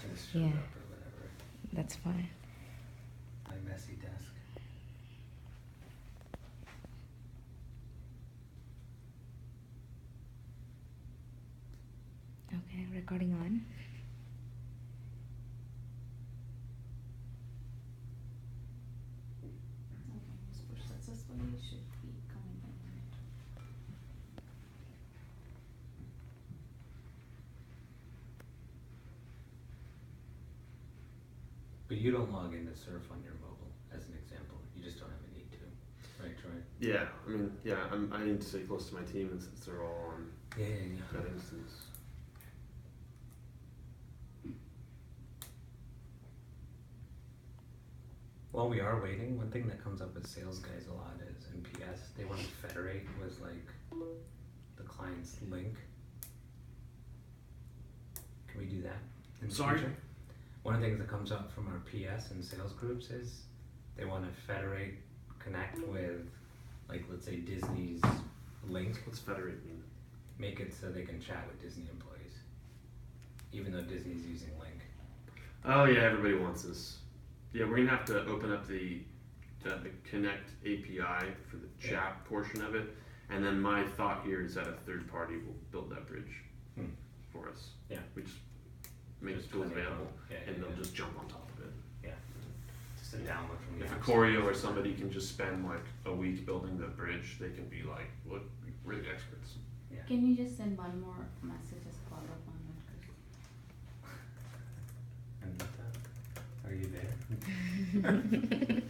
just screwed Yeah. up or whatever. That's fine. My messy desk. Okay, recording on. Okay, was pushed successfully, should be coming in a minute. But you don't log into Surf on your mobile, as an example. You just don't have a need to, right, Troy? Yeah, I mean, yeah, I need to stay close to my team, and since they're all on Yeah. that instance. While we are waiting, one thing that comes up with sales guys a lot is in PS, they want to federate with like the client's link. Can we do that in the Sorry? future? One of the things that comes up from our PS and sales groups is they want to federate, connect with, like, let's say Disney's link, What's federate mean? make it so they can chat with Disney employees, even though Disney's using Link. Oh yeah, everybody wants this. Yeah, we're gonna have to open up the Connect API for the chat portion of it, and then my thought here is that a third party will build that bridge for us. Yeah. We just make Just tools plug it in. available, Yeah, and yeah, they'll yeah. just jump on top of it. Just a download from the If a app Choreo store. or somebody can just spend like a week building the bridge, they can be like, look, we're the experts. Yeah. Can you just send one more message as follow up on that? 'Cause And with that, are you there?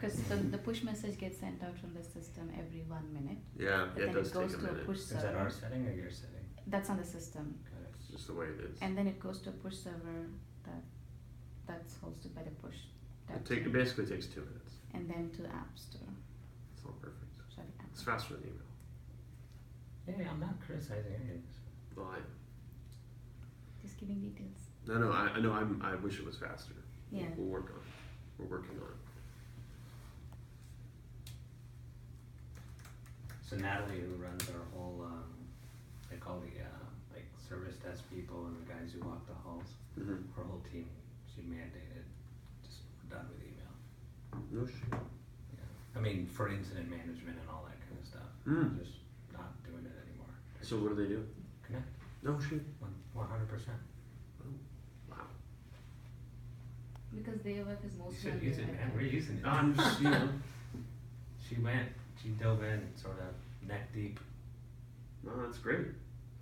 Cause the push message gets sent out from the system every 1 minute. Yeah, But then it goes to a push Is that server. our setting or your setting? That's on the system. Got it. It's just the way it is. And then it goes to a push server that's hosted by the push. It basically takes 2 minutes. And then to App Store. It's not perfect. Sorry, App It's Store. faster than email. Yeah, I'm not criticizing any of this. Well, Just giving details. I know. I wish it was faster. Yeah. We'll work on it. We're working on it. So Natalie, who runs our whole, like all the like service desk people and the guys who walk the halls, Mm-hmm. our whole team, she mandated, just we're done with email. No shit. Yeah. I mean, for incident management and all that kind of stuff. Mm. Just not doing it anymore. So what do they do? Connect, No shit. 100%. Wow. Because their work is You mostly should on use the it, man. back We're end. using it. I'm just, She dove in sort of neck deep. no, that's great.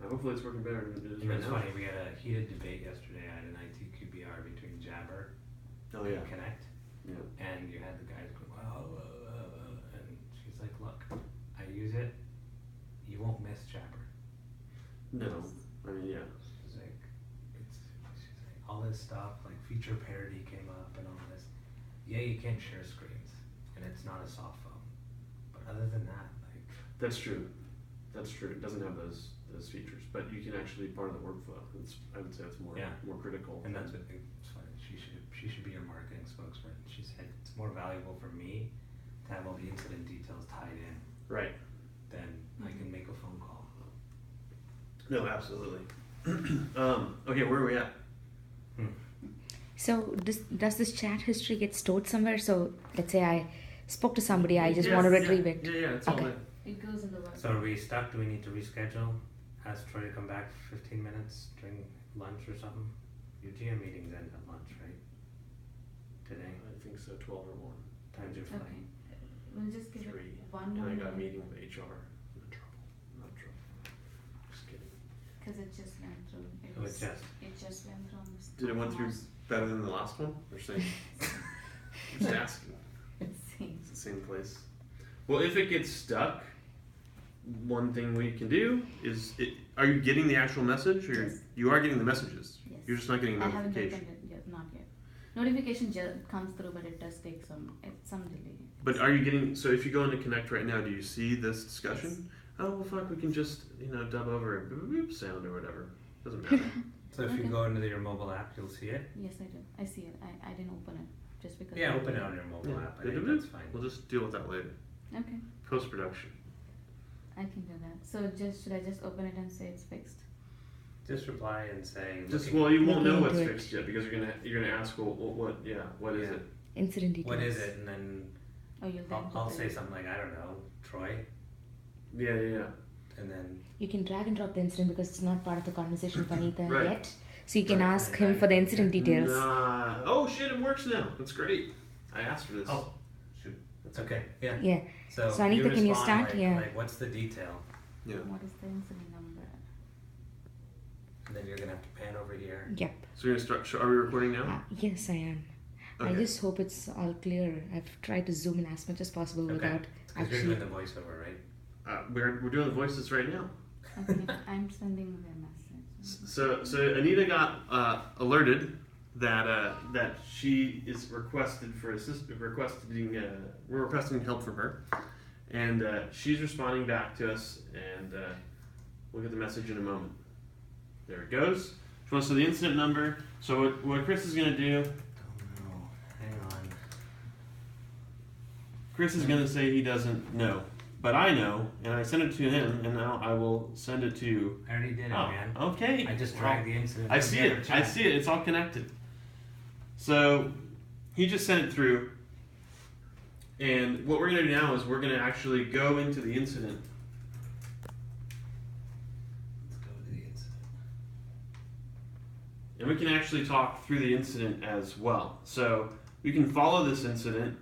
Hopefully it's working better than it is You know, right it's now. funny, we had a heated debate yesterday at an IT QBR between Jabber Oh yeah. and Connect. Yeah. And you had the guys going, and she's like, look, I use it, you won't miss Jabber. No. I mean, yeah. She's like, she's like, all this stuff, like feature parity came up and all this. Yeah, you can't share screens, and it's not a soft phone. But other than that, like, That's true. That's true. It doesn't have those features, but you can actually part of the workflow. I would say it's more Yeah. more critical. and that's what it's funny. She should be your marketing spokesman. She said it's more valuable for me to have all the incident details tied in Right. than I can make a phone call. No, absolutely. Okay, where are we at? So does this chat history get stored somewhere? So let's say I spoke to somebody, I just Yes, want to yeah. retrieve it. Yeah, it's all Okay. there. It goes in the work. So are we stuck? Do we need to reschedule? Ask Troy to come back for 15 minutes during lunch or something? Your GM meetings end at lunch, right? Today? I think so. 12 or 1. Times are Okay. flying. We'll just give 3. it one And more I got a minute. meeting with HR. I'm in trouble. I'm not in trouble. Just kidding. Cause it just went through. Oh, it just, It just went through. Did it went through better than the last one? Or same? Just asking. Same. It's the same place. Well, if it gets stuck, one thing we can do is, are you getting the actual message, or Yes. you are getting the messages? Yes. You're just not getting a I haven't notification. opened it yet, not yet. Notification comes through, but it does take some delay. But are you getting? So if you go into Connect right now, do you see this discussion? Oh well, fuck, we can just dub over a boop, boop sound or whatever. Doesn't matter. so if you Okay. go into your mobile app, you'll see it. Yes, I do. I see it. I didn't open it. just because. Yeah, open it on your mobile Yeah. app. I think that's fine. We'll just deal with that later. Okay, Post-production. I can do that. So should I just open it and say it's fixed? Just reply and say. Just, looking- well, you won't know Looking what's into it. fixed yet because you're gonna ask, well, what is Yeah. it? Incident details. What is it? And then Oh, you'll then. I'll put say it- something like, I don't know, Troy. Yeah. And then, You can drag and drop the incident because it's not part of the conversation for Anita Right. yet. So you can Right. ask him for the incident details. Nah. Oh shit, it works now. That's great. I asked for this. oh, shoot. That's okay. Yeah. Yeah. So, So, Anita, can you respond start? Like, Yeah. like, what's the detail? Yeah. What is the incident number? And then you're going to have to pan over here. Yep. So you're gonna start. Are we recording now? Yes, I am. I Okay. just hope it's all clear. I've tried to zoom in as much as possible Okay. without Because you're actually. doing the voiceover, right? We're doing the voices right now. Okay, I'm sending the message. So Anita got alerted that she is requested for we're requesting help from her, and she's responding back to us, and we'll get the message in a moment. There it goes. She wants to know the incident number. So what Chris is gonna do? Don't know. Hang on. Chris is gonna say he doesn't know, but I know, and I sent it to him, and now I will send it to you. I already did it, Oh, man. okay. I just Well, dragged the incident. I from see the other it. I chat. see it. It's all connected. So he just sent it through. And what we're going to do now is we're going to actually go into the incident. Let's go to the incident. And we can actually talk through the incident as well. So we can follow this incident.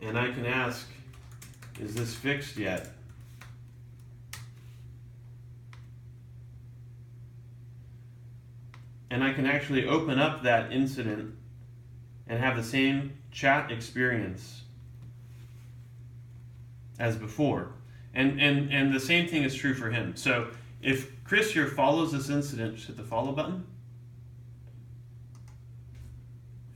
And I can ask, is this fixed yet? And I can actually open up that incident and have the same chat experience as before. And the same thing is true for him. So if Chris here follows this incident, just hit the follow button.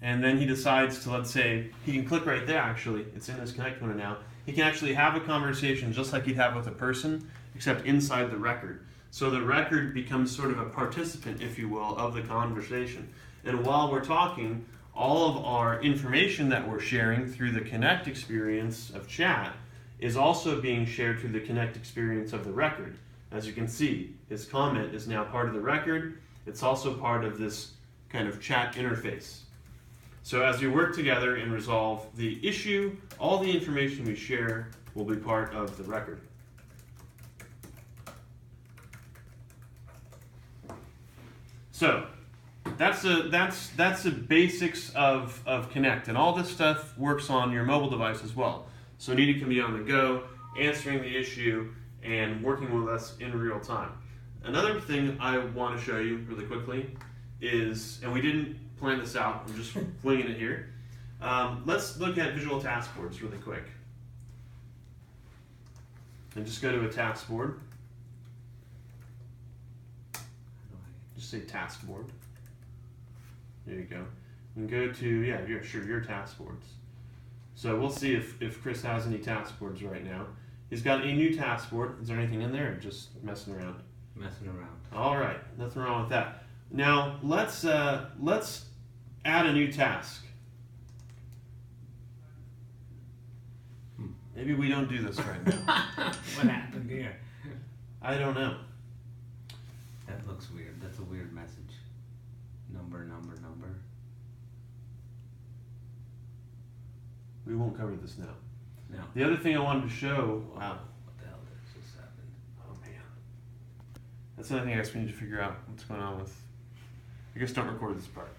And then he decides to, let's say, he can click right there actually. It's in his Connect window now. He can actually have a conversation just like he'd have with a person, except inside the record. So the record becomes sort of a participant, if you will, of the conversation. And while we're talking, all of our information that we're sharing through the Connect experience of chat is also being shared through the Connect experience of the record. As you can see, his comment is now part of the record. It's also part of this kind of chat interface. So as we work together and resolve the issue, all the information we share will be part of the record. So that's the basics of Connect, and all this stuff works on your mobile device as well. So Anita can be on the go, answering the issue, and working with us in real time. Another thing I want to show you really quickly is, and we didn't plan this out, I'm just winging it here. Let's look at visual task boards really quick. And just go to a task board. Just say task board. There you go. And go to, yeah, your task boards. So we'll see if Chris has any task boards right now. He's got a new task board. Is there anything in there or just messing around? Messing around. All right, nothing wrong with that. Now let's add a new task. Maybe we don't do this right now. What happened here? I don't know. That looks weird. That's a weird message. Number. We won't cover this now. No. The other thing I wanted to show. Wow. What the hell just happened? Oh man. That's another thing I guess we need to figure out what's going on with. I guess don't record this part.